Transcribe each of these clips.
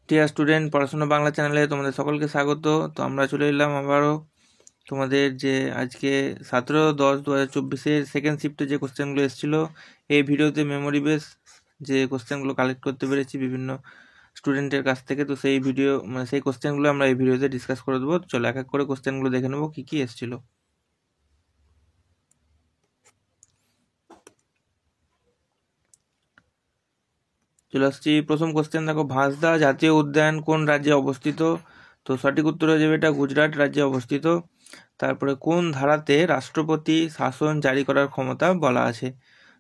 Dear student, পড়াশোনা বাংলা চ্যানেলে তোমাদের সকলকে স্বাগত। তো আমরা চলে এলাম আবারও তোমাদের যে আজকে 17-10-2024 সেকেন্ড শিফটে যে কোশ্চেনগুলো এসেছিলো এই ভিডিওতে মেমোরি বেস যে কোশ্চেনগুলো কালেক্ট করতে পেরেছি বিভিন্ন স্টুডেন্টের কাছ থেকে। তো সেই ভিডিও সেই কোশ্চেনগুলো আমরা এই ভিডিওতে ডিসকাস করে দেবো। চলো এক এক করে কোশ্চেনগুলো দেখে নেবো কী কী এসেছিলো। চলে আসছি প্রথম কোশ্চেন। দেখো, ভাঁসদা জাতীয় উদ্যান কোন রাজ্যে অবস্থিত? তো সঠিক উত্তর হয়ে যাবে এটা গুজরাট রাজ্যে অবস্থিত। তারপরে কোন ধারাতে রাষ্ট্রপতি শাসন জারি করার ক্ষমতা বলা আছে?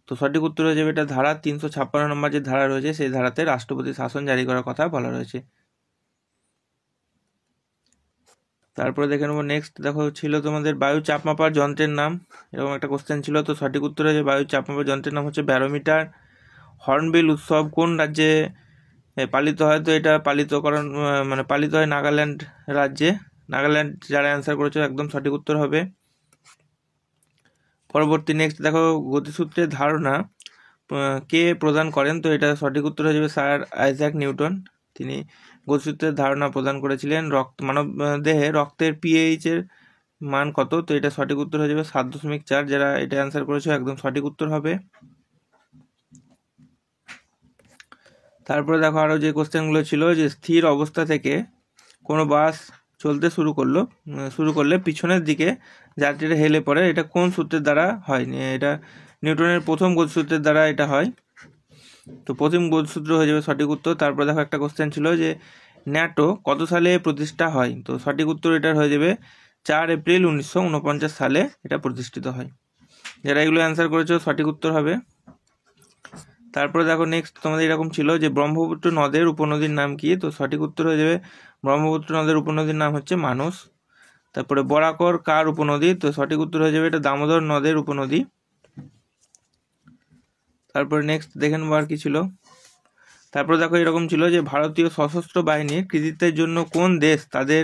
তো সঠিক উত্তর হয়ে যাবে এটা ধারা 356 নম্বর যে ধারা রয়েছে সেই ধারাতে রাষ্ট্রপতি শাসন জারি করার কথা বলা রয়েছে। তারপরে দেখে নেবো নেক্সট। দেখো, ছিল তোমাদের বায়ু চাপ মাপার যন্ত্রের নাম, এরকম একটা কোশ্চেন ছিল। তো সঠিক উত্তর হয়ে যাবে বায়ু চাপ মাপার যন্ত্রের নাম হচ্ছে ব্যারোমিটার। হর্নবিল উৎসব কোন রাজ্যে পালিত হয়? তো এটা পালিত হয় নাগাল্যান্ড রাজ্যে। নাগাল্যান্ড যারা অ্যান্সার করেছে একদম সঠিক উত্তর হবে। পরবর্তী নেক্সট দেখো, গতিসূত্রের ধারণা কে প্রদান করেন? তো এটা সঠিক উত্তর হয়ে যাবে স্যার আইজ্যাক নিউটন। তিনি গতিসূত্রের ধারণা প্রদান করেছিলেন। মানব দেহে রক্তের পিএইচ এর মান কত? তো এটা সঠিক উত্তর হয়ে যাবে 7.4। যারা এটা অ্যান্সার করেছে একদম সঠিক উত্তর হবে। তারপরে দেখো আরও যে কোশ্চেনগুলো ছিল, যে স্থির অবস্থা থেকে কোনো বাস চলতে শুরু করলে পিছনের দিকে যাত্রীরা হেলে পড়ে, এটা কোন সূত্রের দ্বারা হয়? এটা নিউটনের প্রথম গতিসূত্রের দ্বারা এটা হয়। তো প্রথম গতিসূত্র হয়ে যাবে সঠিক উত্তর। তারপর দেখো একটা কোশ্চেন ছিল যে ন্যাটো কত সালে প্রতিষ্ঠা হয়? তো সঠিক উত্তর এটার হয়ে যাবে 4 এপ্রিল 1949 সালে এটা প্রতিষ্ঠিত হয়। যারা এগুলো অ্যান্সার করেছো সঠিক উত্তর হবে। তারপরে দেখো নেক্সট তোমাদের এরকম ছিল যে ব্রহ্মপুত্র নদের উপনদীর নাম কি? তো সঠিক উত্তর হয়ে যাবে ব্রহ্মপুত্র নদের উপনদীর নাম হচ্ছে মানস। তারপরে বরাকর কার উপনদী? তো সঠিক উত্তর হয়ে যাবে এটা দামোদর নদের উপনদী। তারপরে নেক্সট দেখে নেবো আর কি ছিল। তারপরে দেখো এরকম ছিল যে ভারতীয় সশস্ত্র বাহিনীর কৃতিত্বের জন্য কোন দেশ তাদের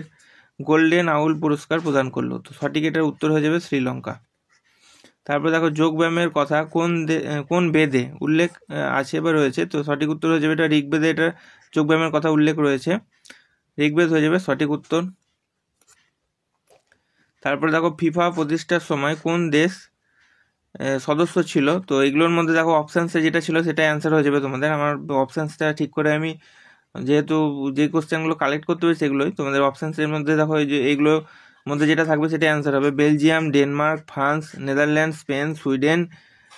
গোল্ডেন আউল পুরস্কার প্রদান করলো? তো সঠিক এটার উত্তর হয়ে যাবে শ্রীলঙ্কা। তারপরে দেখো যোগব্যায়ামের কথা কোন বেদে উল্লেখ আছে বা রয়েছে? তো সঠিক উত্তর হয়ে যাবে এটা ঋগ্বেদে এটা যোগব্যায়ামের কথা উল্লেখ রয়েছে। ঋগ্বেদ হয়ে যাবে সঠিক উত্তর। তারপরে দেখো ফিফা প্রতিষ্ঠার সময় কোন দেশ সদস্য ছিল? তো এগুলোর মধ্যে দেখো অপশানসে যেটা ছিল সেটা অ্যান্সার হয়ে যাবে তোমাদের। আমার অপশানসটা ঠিক করে আমি যেহেতু যে কোশ্চেনগুলো কালেক্ট করতে হবে সেগুলোই তোমাদের অপশানসের মধ্যে দেখো এই যে এইগুলোর মধ্যে যেটা থাকবে সেটা অ্যান্সার হবে। Belgium, Denmark, France, Netherland, Spain, Sweden,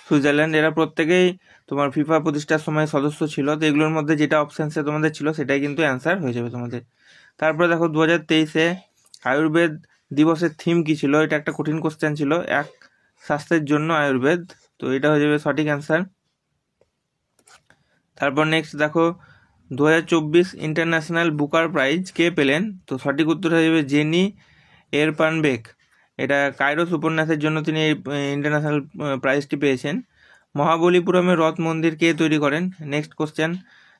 Switzerland, এরা প্রত্যেকেই তোমার ফিফা প্রতিষ্ঠার সময় সদস্য ছিল। তো এগুলোর মধ্যে যেটা অপশানসে তোমাদের ছিল সেটাই কিন্তু অ্যান্সার হয়ে যাবে তোমাদের। তারপরে দেখো 2023-এ আয়ুর্বেদ দিবসের থিম কি ছিল? এটা একটা কঠিন কোশ্চেন ছিল, এক স্বাস্থ্যের জন্য আয়ুর্বেদ। তো এটা হয়ে যাবে সঠিক অ্যান্সার। তারপর নেক্সট দেখো 2024 ইন্টারন্যাশনাল বুকার প্রাইজ কে পেলেন? তো সঠিক উত্তর হয়ে যাবে জেনি এরপানবেক। এটা কাইরোস উপন্যাসের জন্য তিনি এই ইন্টারন্যাশনাল প্রাইজটি পেয়েছেন। মহাবলীপুরমের রথ মন্দির কে তৈরি করেন? Next question.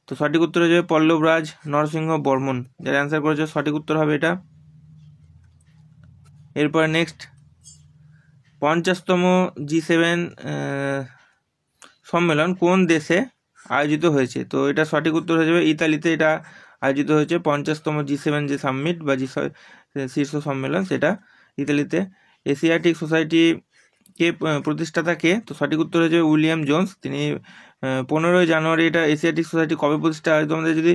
তো সঠিক উত্তর হয়ে যাবে পল্লবরাজ নরসিংহ বর্মন। যারা অ্যান্সার করেছে সঠিক উত্তর হবে এটা। এরপরে নেক্সট 50তম G7 সম্মেলন কোন দেশে আয়োজিত হয়েছে? তো এটা সঠিক উত্তর হয়ে যাবে ইতালিতে এটা আয়োজিত হয়েছে। 50তম G7 যে সামিট বা শীর্ষ সম্মেলন সেটা ইতালিতে। এশিয়াটিক সোসাইটি কে প্রতিষ্ঠাতা কে? তো সঠিক উত্তর হয়ে যাবে উইলিয়াম জোন্স। তিনি 15ই জানুয়ারি এটা এশিয়াটিক সোসাইটি কবে প্রতিষ্ঠা হয়? তোমাদের যদি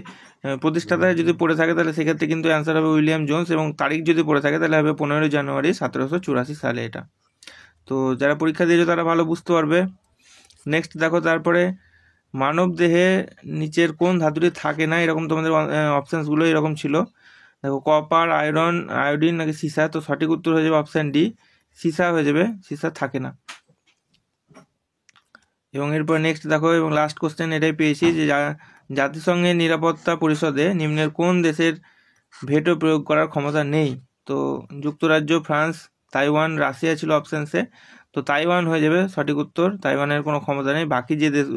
প্রতিষ্ঠাতা যদি পড়ে থাকে তাহলে সেক্ষেত্রে কিন্তু অ্যান্সার হবে উইলিয়াম জোন্স, এবং তারিখ যদি পড়ে থাকে তাহলে হবে 15ই জানুয়ারি 1784 সালে এটা। তো যারা পরীক্ষা দিয়েছে তারা ভালো বুঝতে পারবে। নেক্সট দেখো তারপরে মানব দেহে নিচের কোন ধাতুটি থাকে না? এরকম তোমাদের অপশানসগুলো এরকম ছিল। দেখো কপার, আয়রন, আয়োডিন নাকি সীসা? তো সঠিক উত্তর হয়ে যাবে অপশান ডি, সীসা হয়ে যাবে। সীসা থাকে না। এবং এরপর নেক্সট দেখো এবং লাস্ট কোশ্চেন এটাই পেয়েছি যে জাতিসংঘের নিরাপত্তা পরিষদে নিম্নের কোন দেশের ভেটো প্রয়োগ করার ক্ষমতা নেই? তো যুক্তরাজ্য, ফ্রান্স, তাইওয়ান, রাশিয়া ছিল অপশানসে। তো তাইওয়ান হয়ে যাবে সঠিক উত্তর। তাইওয়ানের কোনো ক্ষমতা নেই। বাকি যে দেশ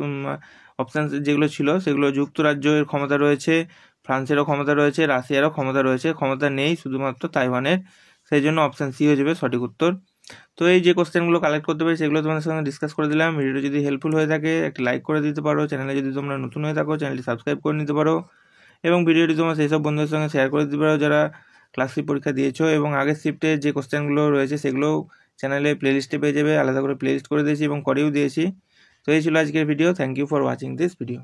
অপশান যেগুলো ছিল সেগুলো যুক্তরাজ্যের ক্ষমতা রয়েছে, ফ্রান্সেরও ক্ষমতা রয়েছে, রাশিয়ারও ক্ষমতা রয়েছে, ক্ষমতা নেই শুধুমাত্র তাইওয়ানের। সেই জন্য অপশান সি হয়ে যাবে সঠিক উত্তর। তো এই যে কোশ্চেনগুলো কালেক্ট করতে পারি সেগুলো তোমাদের সঙ্গে ডিসকাস করে দিলাম। ভিডিওটা যদি হেল্পফুল হয়ে থাকে একটা লাইক করে দিতে পারো। চ্যানেলে যদি তোমরা নতুন হয়ে থাকো চ্যানেলটি সাবস্ক্রাইব করে নিতে পারো। এবং ভিডিওটি তোমার সেই সব বন্ধুদের সঙ্গে শেয়ার করে দিতে পারো যারা ক্লাস 3 পরীক্ষা দিয়েছো, এবং আগের শিফটে যে কোশ্চেনগুলো রয়েছে সেগুলো চ্যানেলে প্লেলিস্টে পেয়ে যাবে, আলাদা করে প্লেলিস্ট করে দিয়েছি এবং করেও দিয়েছি। তো এই ছিল আজকের video. Thank you for watching this video.